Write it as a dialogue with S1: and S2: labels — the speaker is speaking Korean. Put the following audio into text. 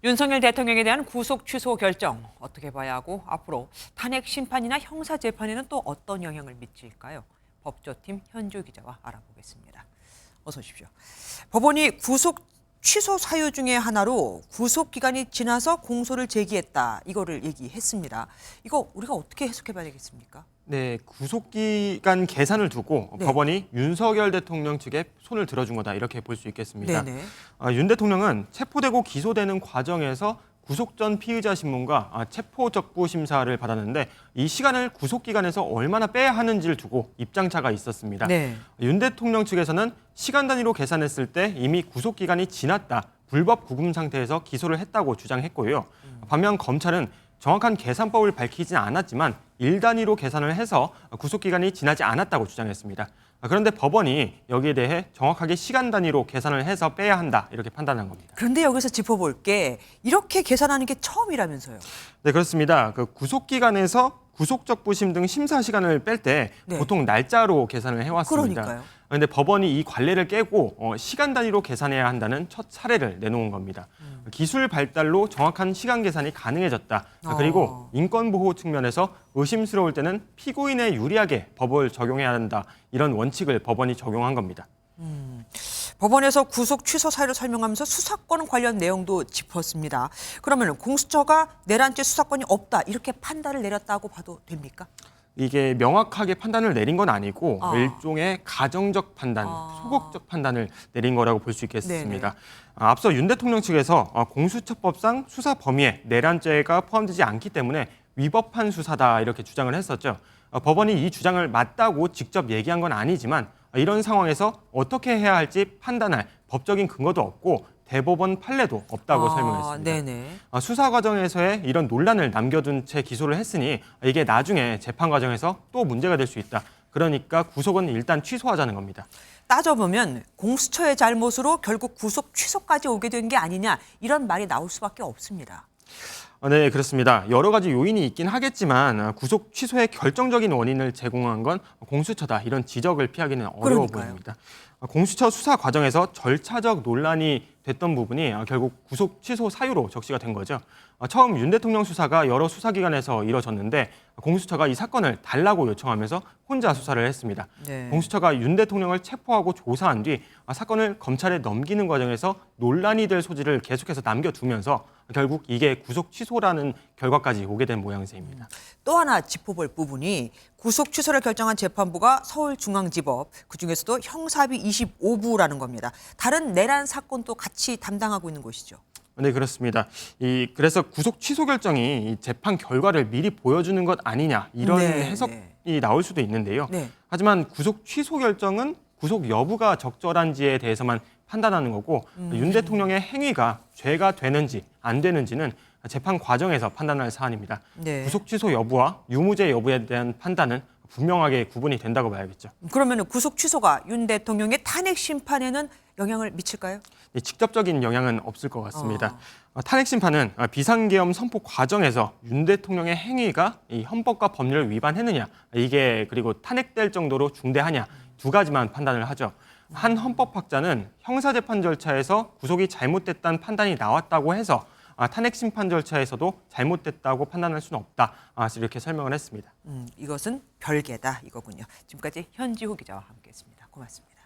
S1: 윤석열 대통령에 대한 구속 취소 결정 어떻게 봐야 하고 앞으로 탄핵 심판이나 형사 재판에는 또 어떤 영향을 미칠까요? 법조팀 현주 기자와 알아보겠습니다. 어서 오십시오. 법원이 구속 취소 사유 중에 하나로 구속 기간이 지나서 공소를 제기했다. 이거를 얘기했습니다. 이거 우리가 어떻게 해석해 봐야 되겠습니까?
S2: 네, 구속기간 계산을 두고
S1: 네.
S2: 법원이 윤석열 대통령 측에 손을 들어준 거다 이렇게 볼 수 있겠습니다.
S1: 네네.
S2: 윤 대통령은 체포되고 기소되는 과정에서 구속 전 피의자 신문과 체포적부 심사를 받았는데 이 시간을 구속기간에서 얼마나 빼야 하는지를 두고 입장차가 있었습니다.
S1: 네.
S2: 윤 대통령 측에서는 시간 단위로 계산했을 때 이미 구속기간이 지났다, 불법 구금 상태에서 기소를 했다고 주장했고요. 반면 검찰은 정확한 계산법을 밝히진 않았지만 일 단위로 계산을 해서 구속기간이 지나지 않았다고 주장했습니다. 그런데 법원이 여기에 대해 정확하게 시간 단위로 계산을 해서 빼야 한다 이렇게 판단한 겁니다.
S1: 그런데 여기서 짚어볼 게 이렇게 계산하는 게 처음이라면서요.
S2: 네, 그렇습니다. 그 구속기간에서 구속적부심 등 심사 시간을 뺄 때
S1: 네.
S2: 보통 날짜로 계산을 해왔습니다.
S1: 그러니까요.
S2: 그런데 법원이 이 관례를 깨고 시간 단위로 계산해야 한다는 첫 사례를 내놓은 겁니다. 기술 발달로 정확한 시간 계산이 가능해졌다. 그리고 인권보호 측면에서 의심스러울 때는 피고인에 유리하게 법을 적용해야 한다. 이런 원칙을 법원이 적용한 겁니다.
S1: 법원에서 구속 취소 사유를 설명하면서 수사권 관련 내용도 짚었습니다. 그러면 공수처가 내란죄 수사권이 없다 이렇게 판단을 내렸다고 봐도 됩니까?
S2: 이게 명확하게 판단을 내린 건 아니고
S1: 아.
S2: 일종의 가정적 판단, 소극적 판단을 내린 거라고 볼 수 있겠습니다.
S1: 네네.
S2: 앞서 윤 대통령 측에서 공수처법상 수사 범위에 내란죄가 포함되지 않기 때문에 위법한 수사다 이렇게 주장을 했었죠. 법원이 이 주장을 맞다고 직접 얘기한 건 아니지만 이런 상황에서 어떻게 해야 할지 판단할 법적인 근거도 없고 대법원 판례도 없다고 설명했습니다.
S1: 네네.
S2: 수사 과정에서의 이런 논란을 남겨둔 채 기소를 했으니 이게 나중에 재판 과정에서 또 문제가 될 수 있다. 그러니까 구속은 일단 취소하자는 겁니다.
S1: 따져보면 공수처의 잘못으로 결국 구속 취소까지 오게 된 게 아니냐 이런 말이 나올 수밖에 없습니다.
S2: 네, 그렇습니다. 여러 가지 요인이 있긴 하겠지만 구속 취소의 결정적인 원인을 제공한 건 공수처다. 이런 지적을 피하기는 어려워
S1: 그러니까요.
S2: 보입니다. 공수처 수사 과정에서 절차적 논란이 됐던 부분이 결국 구속 취소 사유로 적시가 된 거죠. 처음 윤 대통령 수사가 여러 수사기관에서 이뤄졌는데 공수처가 이 사건을 달라고 요청하면서 혼자 수사를 했습니다.
S1: 네.
S2: 공수처가 윤 대통령을 체포하고 조사한 뒤 사건을 검찰에 넘기는 과정에서 논란이 될 소지를 계속해서 남겨두면서 결국 이게 구속 취소라는 결과까지 오게 된 모양새입니다.
S1: 또 하나 짚어볼 부분이 구속 취소를 결정한 재판부가 서울중앙지법, 그중에서도 형사비 25부라는 겁니다. 다른 내란 사건도 같이 담당하고 있는 곳이죠.
S2: 네, 그렇습니다. 그래서 구속 취소 결정이 이 재판 결과를 미리 보여주는 것 아니냐 이런
S1: 네,
S2: 해석이 나올 수도 있는데요.
S1: 네.
S2: 하지만 구속 취소 결정은 구속 여부가 적절한지에 대해서만 판단하는 거고 윤 대통령의 행위가 죄가 되는지 안 되는지는 재판 과정에서 판단할 사안입니다.
S1: 네.
S2: 구속 취소 여부와 유무죄 여부에 대한 판단은 분명하게 구분이 된다고 봐야겠죠.
S1: 그러면 구속 취소가 윤 대통령의 탄핵 심판에는 영향을 미칠까요?
S2: 직접적인 영향은 없을 것 같습니다. 탄핵 심판은 비상계엄 선포 과정에서 윤 대통령의 행위가 이 헌법과 법률을 위반했느냐, 이게 그리고 탄핵될 정도로 중대하냐 두 가지만 판단을 하죠. 한 헌법학자는 형사재판 절차에서 구속이 잘못됐다는 판단이 나왔다고 해서 탄핵 심판 절차에서도 잘못됐다고 판단할 수는 없다. 이렇게 설명을 했습니다.
S1: 이것은 별개다 이거군요. 지금까지 현지호 기자와 함께했습니다. 고맙습니다.